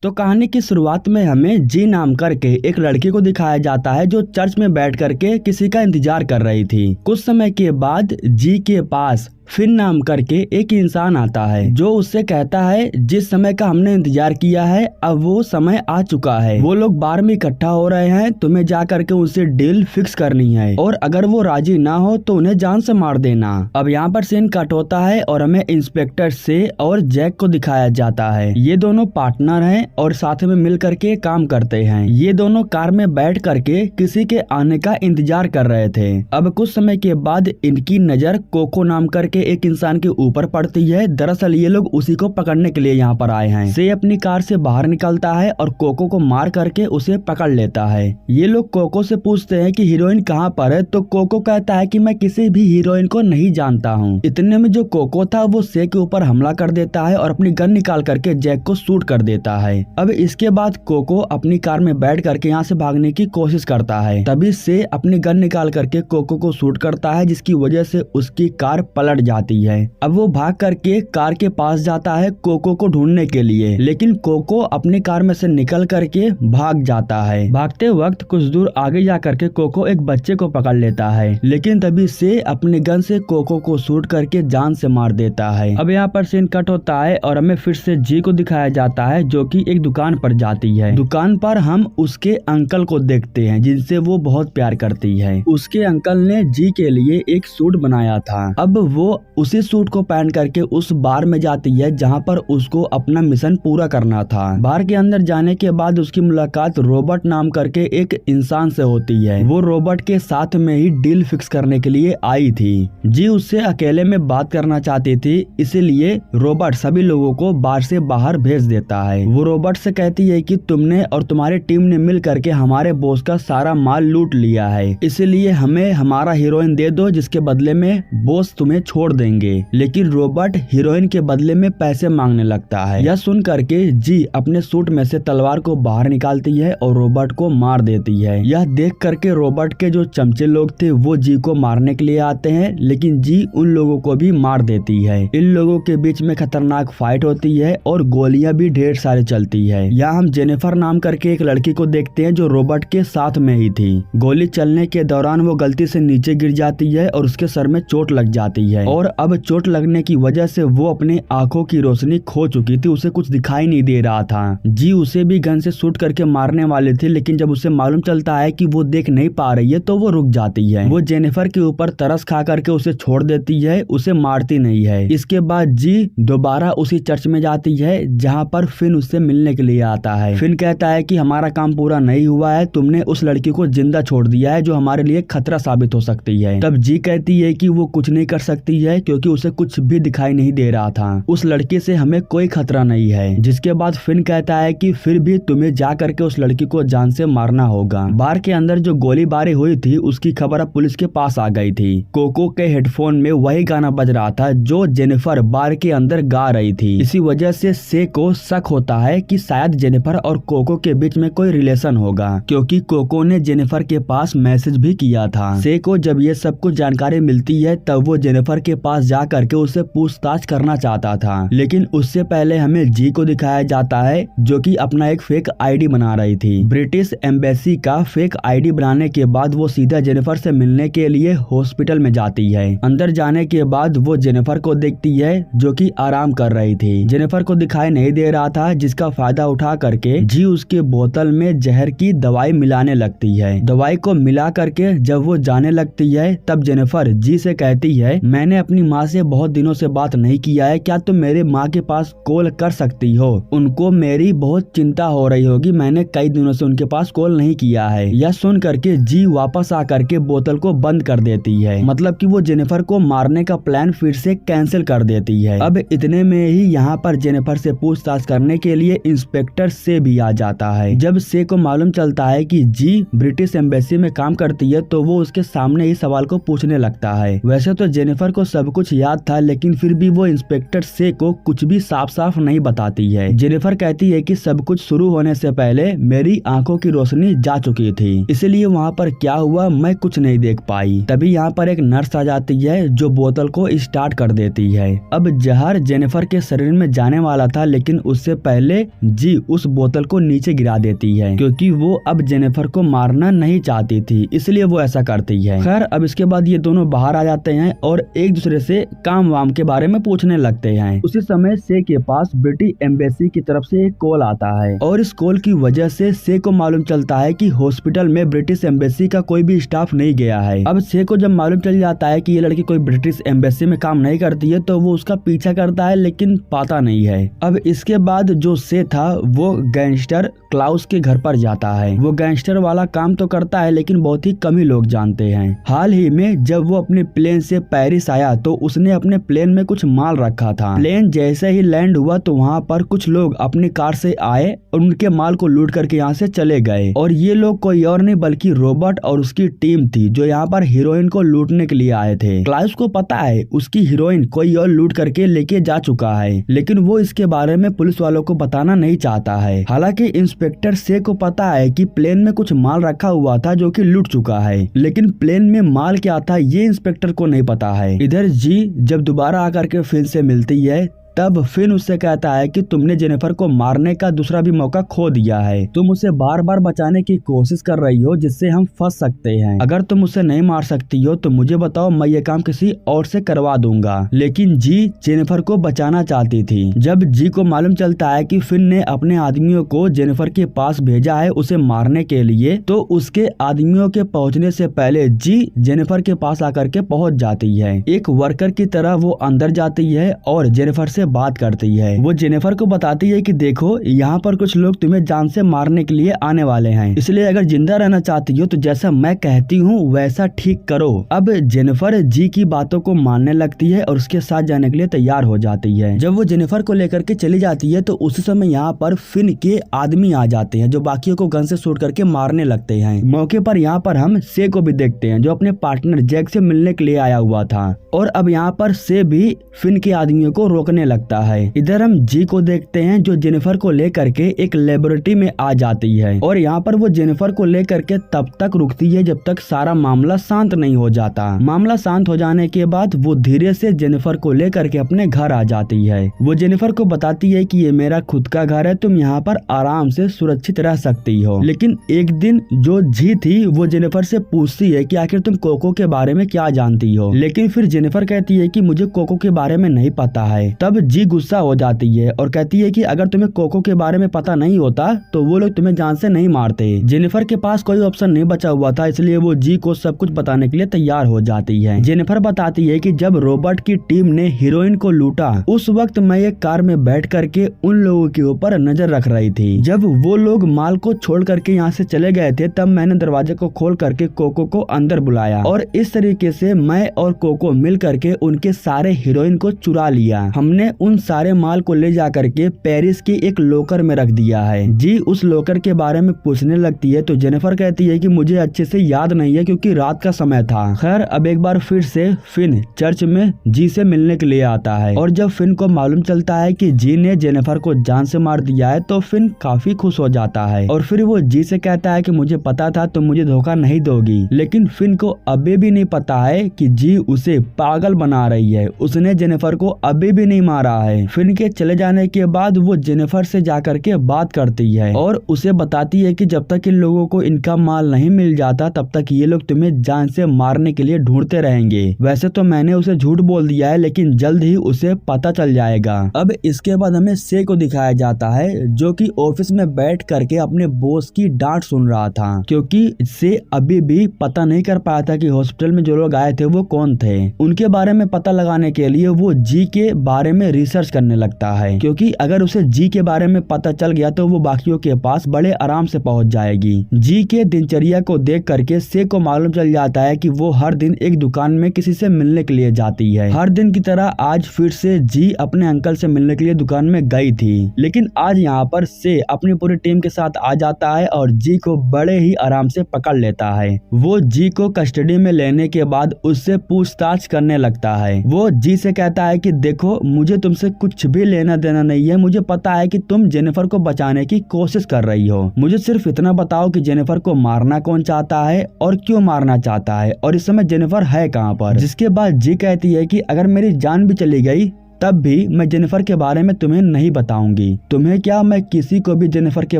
तो कहानी की शुरुआत में हमें जी नाम करके एक लड़की को दिखाया जाता है जो चर्च में बैठ करके किसी का इंतजार कर रही थी। कुछ समय के बाद जी के पास फिन नाम करके एक इंसान आता है जो उससे कहता है जिस समय का हमने इंतजार किया है अब वो समय आ चुका है। वो लोग बार में इकट्ठा हो रहे हैं, तुम्हें जा करके उनसे डील फिक्स करनी है और अगर वो राजी ना हो तो उन्हें जान से मार देना। अब यहाँ पर सीन कट होता है और हमें इंस्पेक्टर से और जैक को दिखाया जाता है। ये दोनों पार्टनर हैं और साथ में मिल करके काम करते हैं। ये दोनों कार में बैठ करके किसी के आने का इंतजार कर रहे थे। अब कुछ समय के बाद इनकी नजर कोको नाम करके एक इंसान के ऊपर पड़ती है। दरअसल ये लोग उसी को पकड़ने के लिए यहाँ पर आए हैं। से अपनी कार से बाहर निकलता है और कोको को मार करके उसे पकड़ लेता है। ये लोग कोको से पूछते हैं कि हीरोइन कहाँ पर है, तो कोको कहता है कि मैं किसी भी हीरोइन को नहीं जानता हूँ। इतने में जो कोको था वो से के ऊपर हमला कर देता है और अपनी गन निकाल करके जैक को शूट कर देता है। अब इसके बाद कोको अपनी कार में बैठ करके यहाँ से भागने की कोशिश करता है। तभी से अपनी गन निकाल करके कोको को शूट करता है जिसकी वजह से उसकी कार पलट जाती है। अब वो भाग करके कार के पास जाता है कोको को ढूंढने के लिए, लेकिन कोको अपनी कार में से निकल करके भाग जाता है। भागते वक्त कुछ दूर आगे जा करके कोको एक बच्चे को पकड़ लेता है, लेकिन तभी से अपने गन से कोको को शूट करके जान से मार देता है। अब यहाँ पर सीन कट होता है और हमें फिर से जी को दिखाया जाता है जो कि एक दुकान पर जाती है। दुकान पर हम उसके अंकल को देखते हैं जिनसे वो बहुत प्यार करती है। उसके अंकल ने जी के लिए एक सूट बनाया था। अब वो उसी सूट को पहन करके उस बार में जाती है जहाँ पर उसको अपना मिशन पूरा करना था। बार के अंदर जाने के बाद उसकी मुलाकात रॉबर्ट नाम करके एक इंसान से होती है। वो रॉबर्ट के साथ में ही डील फिक्स करने के लिए आई थी। जी उससे अकेले में बात करना चाहती थी, इसीलिए रॉबर्ट सभी लोगों को बार से बाहर भेज देता है। वो रॉबर्ट से कहती है कि तुमने और तुम्हारी टीम ने मिल करके हमारे बॉस का सारा माल लूट लिया है, इसलिए हमें हमारा हीरोइन दे दो जिसके बदले में बॉस तुम्हें छोड़ देंगे। लेकिन रॉबर्ट हीरोइन के बदले में पैसे मांगने लगता है। यह सुन करके जी अपने सूट में से तलवार को बाहर निकालती है और रॉबर्ट को मार देती है। यह देख करके रॉबर्ट के जो चमचे लोग थे वो जी को मारने के लिए आते हैं, लेकिन जी उन लोगों को भी मार देती है। इन लोगों के बीच में खतरनाक फाइट होती है और गोलियां भी ढेर सारी चलती है। यहाँ हम जेनिफर नाम करके एक लड़की को देखते हैं जो रॉबर्ट के साथ में ही थी। गोली चलने के दौरान वो गलती से नीचे गिर जाती है और उसके सर में चोट लग जाती है और अब चोट लगने की वजह से वो अपने आंखों की रोशनी खो चुकी थी, उसे कुछ दिखाई नहीं दे रहा था। जी उसे भी गन से शूट करके मारने वाले थे, लेकिन जब उसे मालूम चलता है कि वो देख नहीं पा रही है तो वो रुक जाती है। वो जेनिफर के ऊपर तरस खा करके उसे छोड़ देती है, उसे मारती नहीं है। इसके बाद जी दोबारा उसी चर्च में जाती है जहाँ पर फिन उससे मिलने के लिए आता है। फिन कहता है कि हमारा काम पूरा नहीं हुआ है, तुमने उस लड़की को जिंदा छोड़ दिया है जो हमारे लिए खतरा साबित हो सकती है। तब जी कहती है कि वो कुछ नहीं कर सकती है क्योंकि उसे कुछ भी दिखाई नहीं दे रहा था। उस लड़की से हमें कोई खतरा नहीं है। जिसके बाद फिन कहता है कि फिर भी तुम्हें जा करके उस लड़की को जान से मारना होगा। बार के अंदर जो गोलीबारी हुई थी उसकी खबर अब पुलिस के पास आ गई थी। कोको के हेडफोन में वही गाना बज रहा था जो जेनिफर बार के अंदर गा रही थी। इसी वजह से को शक होता है कि शायद जेनिफर और कोको के बीच में कोई रिलेशन होगा, क्योंकि कोको ने जेनिफर के पास मैसेज भी किया था। से को जब ये सब कुछ जानकारी मिलती है तब वो जेनिफर के पास जा करके उससे पूछताछ करना चाहता था, लेकिन उससे पहले हमें जी को दिखाया जाता है जो कि अपना एक फेक आईडी बना रही थी। ब्रिटिश एम्बेसी का फेक आईडी बनाने के बाद वो सीधा जेनिफर से मिलने के लिए हॉस्पिटल में जाती है। अंदर जाने के बाद वो जेनिफर को देखती है जो कि आराम कर रही थी। जेनिफर को दिखाई नहीं दे रहा था, जिसका फायदा उठा करके जी उसके बोतल में जहर की दवाई मिलाने लगती है। दवाई को मिला करके जब वो जाने लगती है तब जेनिफर जी से कहती है मैंने अपनी माँ से बहुत दिनों से बात नहीं किया है, क्या तुम मेरे माँ के पास कॉल कर सकती हो? उनको मेरी बहुत चिंता हो रही होगी, मैंने कई दिनों से उनके पास कॉल नहीं किया है। यह सुन करके जी वापस आ करके बोतल को बंद कर देती है, मतलब कि वो जेनिफर को मारने का प्लान फिर से कैंसिल कर देती है। अब इतने में ही यहाँ पर जेनिफर से पूछताछ करने के लिए इंस्पेक्टर से भी आ जाता है। जब से को मालूम चलता है कि जी ब्रिटिश एम्बेसी में काम करती है तो वो उसके सामने ही सवाल को पूछने लगता है। वैसे तो जेनिफर को सब कुछ याद था, लेकिन फिर भी वो इंस्पेक्टर से को कुछ भी साफ साफ नहीं बताती है। जेनिफर कहती है कि सब कुछ शुरू होने से पहले मेरी आंखों की रोशनी जा चुकी थी, इसलिए वहाँ पर क्या हुआ मैं कुछ नहीं देख पाई। तभी यहाँ पर एक नर्स आ जाती है जो बोतल को स्टार्ट कर देती है। अब जहर जेनिफर के शरीर में जाने वाला था, लेकिन उससे पहले जी उस बोतल को नीचे गिरा देती है, क्योंकि वो अब जेनिफर को मारना नहीं चाहती थी, इसलिए वो ऐसा करती है। खैर अब इसके बाद ये दोनों बाहर आ जाते हैं और एक दूसरे से काम वाम के बारे में पूछने लगते हैं। उसी समय से के पास ब्रिटिश एम्बेसी की तरफ से एक कॉल आता है और इस कॉल की वजह से को मालूम चलता है कि हॉस्पिटल में ब्रिटिश एम्बेसी का कोई भी स्टाफ नहीं गया है। अब से को जब मालूम चल जाता है कि ये लड़की कोई ब्रिटिश एम्बेसी में काम नहीं करती है, तो वो उसका पीछा करता है, लेकिन पाता नहीं है। अब इसके बाद जो से था वो गैंगस्टर क्लाउस के घर पर जाता है। वो गैंगस्टर वाला काम तो करता है, लेकिन बहुत ही कम ही लोग जानते हैं। हाल ही में जब वो अपने प्लेन से पेरिस आया तो उसने अपने प्लेन में कुछ माल रखा था। प्लेन जैसे ही लैंड हुआ तो वहाँ पर कुछ लोग अपनी कार से आए और उनके माल को लूट करके यहाँ से चले गए। और ये लोग कोई और नहीं बल्कि रॉबर्ट और उसकी टीम थी, जो यहाँ पर हीरोइन को लूटने के लिए आए थे। क्लाउस को पता है उसकी हीरोइन कोई और लूट करके लेके जा चुका है, लेकिन वो इसके बारे में पुलिस वालों को बताना नहीं चाहता है। हालांकि इंस्पेक्टर से को पता है कि प्लेन में कुछ माल रखा हुआ था जो कि लूट चुका है, लेकिन प्लेन में माल क्या था ये इंस्पेक्टर को नहीं पता है। इधर जी जब दोबारा आकर के फिन से मिलती है तब फिन उससे कहता है कि तुमने जेनिफर को मारने का दूसरा भी मौका खो दिया है। तुम उसे बार बार बचाने की कोशिश कर रही हो जिससे हम फंस सकते हैं। अगर तुम उसे नहीं मार सकती हो तो मुझे बताओ, मैं ये काम किसी और से करवा दूंगा। लेकिन जी जेनिफर को बचाना चाहती थी। जब जी को मालूम चलता है कि फिन ने अपने आदमियों को जेनिफर के पास भेजा है उसे मारने के लिए, तो उसके आदमियों के पहुँचने से पहले जी जेनिफर के पास आकर के पहुँच जाती है। एक वर्कर की तरह वो अंदर जाती है और जेनिफर से बात करती है। वो जेनिफर को बताती है कि देखो यहाँ पर कुछ लोग तुम्हें जान से मारने के लिए आने वाले हैं, इसलिए अगर जिंदा रहना चाहती हो तो जैसा मैं कहती हूँ वैसा ठीक करो। अब जेनिफर जी की बातों को मानने लगती है और उसके साथ जाने के लिए तैयार हो जाती है। जब वो जेनिफर को लेकर के चली जाती है तो उसी समय यहाँ पर फिन के आदमी आ जाते हैं जो बाकियों को गन से शूट करके मारने लगते हैं। मौके पर यहाँ पर हम से को भी देखते हैं जो अपने पार्टनर जैक से मिलने के लिए आया हुआ था, और अब यहाँ पर से भी फिन के आदमियों को रोकने लगता है। इधर हम जी को देखते हैं जो जेनिफर को लेकर के एक लेबोरेटरी में आ जाती है, और यहाँ पर वो जेनिफर को लेकर के तब तक रुकती है जब तक सारा मामला शांत नहीं हो जाता। मामला शांत हो जाने के बाद वो धीरे से जेनिफर को लेकर के अपने घर आ जाती है। वो जेनिफर को बताती है कि ये मेरा खुद का घर है, तुम यहाँ पर आराम से सुरक्षित रह सकती हो। लेकिन एक दिन जो जी थी वो जेनिफर से पूछती है कि आखिर तुम कोको के बारे में क्या जानती हो, लेकिन फिर जेनिफर कहती है कि मुझे कोको के बारे में नहीं पता है। तब जी गुस्सा हो जाती है और कहती है कि अगर तुम्हें कोको के बारे में पता नहीं होता तो वो लोग तुम्हें जान से नहीं मारते। जेनिफर के पास कोई ऑप्शन नहीं बचा हुआ था, इसलिए वो जी को सब कुछ बताने के लिए तैयार हो जाती है। जेनिफर बताती है कि जब रॉबर्ट की टीम ने हीरोइन को लूटा उस वक्त मैं एक कार में बैठ करके उन लोगों के ऊपर नजर रख रही थी। जब वो लोग माल को छोड़ करके यहाँ से चले गए थे तब मैंने दरवाजे को खोल करके कोको को अंदर बुलाया, और इस तरीके से मैं और कोको मिल करके उनके सारे हीरोइन को चुरा लिया। हमने उन सारे माल को ले जा करके पेरिस के एक लॉकर में रख दिया है। जी उस लॉकर के बारे में पूछने लगती है तो जेनिफर कहती है कि मुझे अच्छे से याद नहीं है क्योंकि रात का समय था। खैर अब एक बार फिर से फिन चर्च में जी से मिलने के लिए आता है, और जब फिन को मालूम चलता है कि जी ने जेनिफर को जान से मार दिया है तो फिन काफी खुश हो जाता है, और फिर वो जी से कहता है कि मुझे पता था तुम मुझे धोखा नहीं दोगी। लेकिन फिन को अभी भी नहीं पता है कि जी उसे पागल बना रही है, उसने जेनिफर को अभी भी नहीं मारा है। फिन के चले जाने के बाद वो जेनिफर से जाकर के बात करती है और उसे बताती है कि जब तक इन लोगों को इनका माल नहीं मिल जाता तब तक ये लोग तुम्हें जान से मारने के लिए ढूंढते रहेंगे। वैसे तो मैंने उसे झूठ बोल दिया है, लेकिन जल्द ही उसे पता चल जाएगा। अब इसके बाद हमें से को दिखाया जाता है जो कि ऑफिस में बैठ करके अपने बॉस की डांट सुन रहा था, क्योंकि से अभी भी पता नहीं कर पाया था कि हॉस्पिटल में जो लोग आए थे वो कौन थे। उनके बारे में पता लगाने के लिए वो जी के बारे में में रिसर्च करने लगता है, क्योंकि अगर उसे जी के बारे में पता चल गया तो वो बाकियों के पास बड़े आराम से पहुंच जाएगी। जी के दिनचर्या को देख करके से को मालूम चल जाता है कि वो हर दिन एक दुकान में किसी से मिलने के लिए जाती है। हर दिन की तरह आज फिर से जी अपने अंकल से मिलने के लिए दुकान में गई थी, लेकिन आज यहाँ पर से अपनी पूरी टीम के साथ आ जाता है और जी को बड़े ही आराम से पकड़ लेता है। वो जी को कस्टडी में लेने के बाद उससे पूछताछ करने लगता है। वो जी से कहता है कि देखो, मुझे तुमसे कुछ भी लेना देना नहीं है। मुझे पता है कि तुम जेनिफर को बचाने की कोशिश कर रही हो। मुझे सिर्फ इतना बताओ कि जेनिफर को मारना कौन चाहता है और क्यों मारना चाहता है, और इस समय जेनिफर है कहाँ पर। जिसके बाद जी कहती है कि अगर मेरी जान भी चली गई तब भी मैं जेनिफर के बारे में तुम्हें नहीं बताऊंगी। तुम्हें क्या, मैं किसी को भी जेनिफर के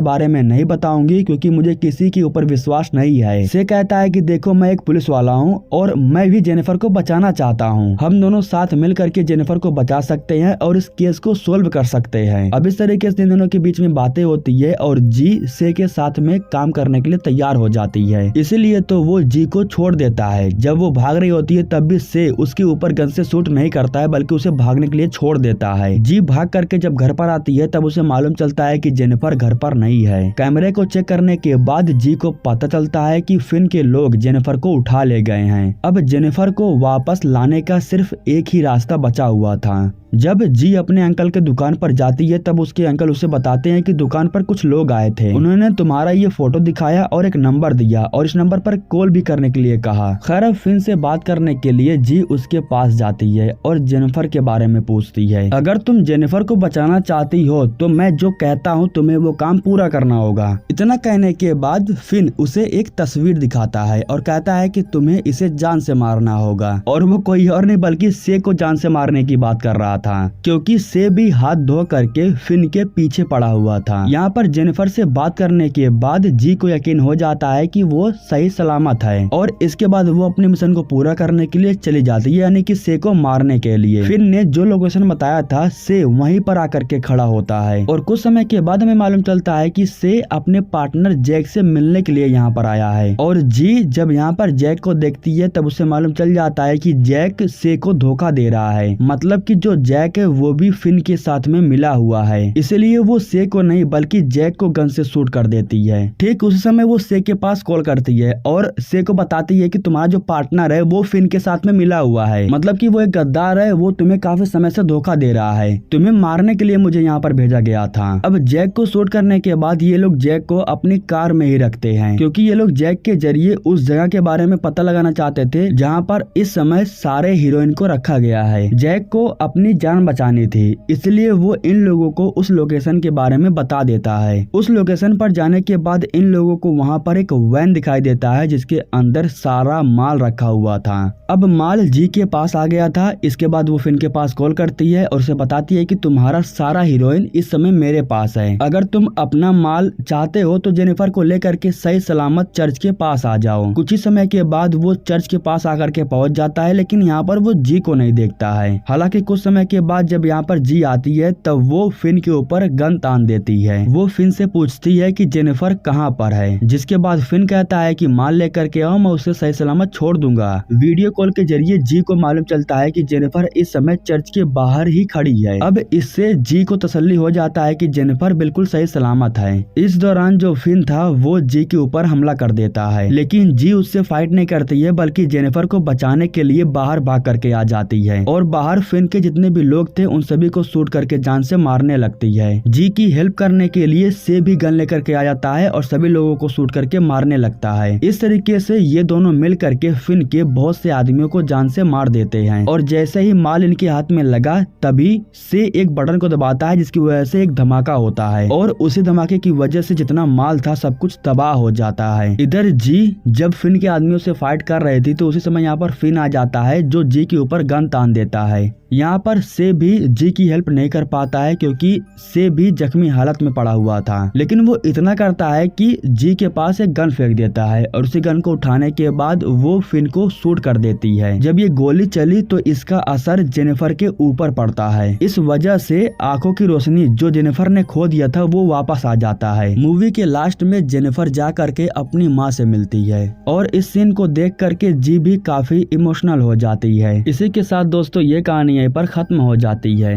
बारे में नहीं बताऊंगी, क्योंकि मुझे किसी के ऊपर विश्वास नहीं है। से कहता है कि देखो, मैं एक पुलिस वाला हूँ और मैं भी जेनिफर को बचाना चाहता हूँ। हम दोनों साथ मिल करके जेनिफर को बचा सकते हैं और इस केस को सोल्व कर सकते हैं। अब इस तरीके से इन दोनों के बीच में बातें होती है और जी से के साथ में काम करने के लिए तैयार हो जाती है। इसीलिए तो वो जी को छोड़ देता है। जब वो भाग रही होती है तब भी से उसके ऊपर गन से शूट नहीं करता है, बल्कि उसे भागने के लिए छोड़ देता है। जी भाग करके जब घर पर आती है तब उसे मालूम चलता है कि जेनिफर घर पर नहीं है। कैमरे को चेक करने के बाद जी को पता चलता है कि फिन के लोग जेनिफर को उठा ले गए हैं। अब जेनिफर को वापस लाने का सिर्फ एक ही रास्ता बचा हुआ था। जब जी अपने अंकल के दुकान पर जाती है तब उसके अंकल उसे बताते हैं कि दुकान पर कुछ लोग आए थे। उन्होंने तुम्हारा ये फोटो दिखाया और एक नंबर दिया और इस नंबर पर कॉल भी करने के लिए कहा। खैर, फिन से बात करने के लिए जी उसके पास जाती है और जेनिफर के बारे में पूछती है। अगर तुम जेनिफर को बचाना चाहती हो तो मैं जो कहता हूँ तुम्हें वो काम पूरा करना होगा। इतना कहने के बाद फिन उसे एक तस्वीर दिखाता है और कहता है कि तुम्हें इसे जान से मारना होगा, और वो कोई और नहीं बल्कि से को जान से मारने की बात कर रहा था, क्योंकि से भी हाथ धो करके फिन के पीछे पड़ा हुआ था। यहाँ पर जेनिफर से बात करने के बाद जी को यकीन हो जाता है कि वो सही सलामत है, और इसके बाद वो अपने मिशन को पूरा करने के लिए चली जाती है, यानी कि से को मारने के लिए। फिन ने जो लोकेशन बताया था से वहीं पर आकर के खड़ा होता है, और कुछ समय के बाद हमें मालूम चलता है कि से अपने पार्टनर जैक से मिलने के लिए यहाँ पर आया है। और जी जब यहाँ पर जैक को देखती है तब उसे मालूम चल जाता है कि जैक से को धोखा दे रहा है, मतलब कि जो जैक है वो भी फिन के साथ में मिला हुआ है। इसलिए वो से को नहीं बल्कि जैक को गन से शूट कर देती है। ठीक उसी समय वो से के पास कॉल करती है और से को बताती है कि तुम्हारा जो पार्टनर है वो फिन के साथ में मिला हुआ है, मतलब कि वो एक गद्दार है, वो तुम्हें काफी समय से धोखा दे रहा है, तुम्हें मारने के लिए मुझे यहाँ पर भेजा गया था। अब जैक को शूट करने के बाद ये लोग जैक को अपनी कार में ही रखते हैं, क्योंकि ये लोग जैक के जरिए उस जगह के बारे में पता लगाना चाहते थे जहाँ पर इस समय सारे हीरोइन को रखा गया है। जैक को अपनी जान बचानी थी, इसलिए वो इन लोगों को उस लोकेशन के बारे में बता देता है। उस लोकेशन पर जाने के बाद इन लोगों को वहाँ पर एक वैन दिखाई देता है जिसके अंदर सारा माल रखा हुआ था। अब माल जी के पास आ गया था। इसके बाद वो फिन के पास कॉल करती है और उसे बताती है कि तुम्हारा सारा हीरोइन इस समय मेरे पास है, अगर तुम अपना माल चाहते हो तो जेनिफर को लेकर के सही सलामत चर्च के पास आ जाओ। कुछ ही समय के बाद वो चर्च के पास आकर के पहुंच जाता है, लेकिन यहाँ पर वो जी को नहीं देखता है। हालांकि कुछ समय के बाद जब यहाँ पर जी आती है तब वो फिन के ऊपर गन तान देती है। वो फिन से पूछती है कि जेनिफर कहाँ पर है, जिसके बाद फिन कहता है कि माल लेकर के आओ, मैं उसे सही सलामत छोड़ दूंगा। वीडियो कॉल के जरिए जी को मालूम चलता है कि जेनिफर इस समय चर्च के बाहर ही खड़ी है। अब इससे जी को तसल्ली हो जाता है कि जेनिफर बिल्कुल सही सलामत है। इस दौरान जो फिन था वो जी के ऊपर हमला कर देता है, लेकिन जी उससे फाइट नहीं करती है बल्कि जेनिफर को बचाने के लिए बाहर भाग करके आ जाती है, और बाहर फिन के जितने भी लोग थे उन सभी को शूट करके जान से मारने लगती है। जी की हेल्प करने के लिए से भी गन लेकर के आ जाता है और सभी लोगों को शूट करके मारने लगता है। इस तरीके से ये दोनों मिल करके फिन के बहुत से आदमियों को जान से मार देते हैं, और जैसे ही माल इनके हाथ में लगा तभी से एक बटन को दबाता है जिसकी वजह से एक धमाका होता है, और उसी धमाके की वजह से जितना माल था सब कुछ तबाह हो जाता है। इधर जी जब फिन के आदमियों से फाइट कर रहे थी तो उसी समय यहाँ पर फिन आ जाता है जो जी के ऊपर गन तान देता है। यहाँ पर से भी जी की हेल्प नहीं कर पाता है क्योंकि से भी जख्मी हालत में पड़ा हुआ था, लेकिन वो इतना करता है कि जी के पास एक गन फेंक देता है और उसी गन को उठाने के बाद वो फिन को शूट कर देती है। जब ये गोली चली तो इसका असर जेनिफर के ऊपर पड़ता है। इस वजह से आंखों की रोशनी जो जेनिफर ने खो दिया था वो वापस आ जाता है। मूवी के लास्ट में जेनिफर जा करके अपनी माँ से मिलती है और इस सीन को देख करके जी भी काफी इमोशनल हो जाती है। इसी के साथ दोस्तों ये कहानी यहीं पर खत्म हो जाती है।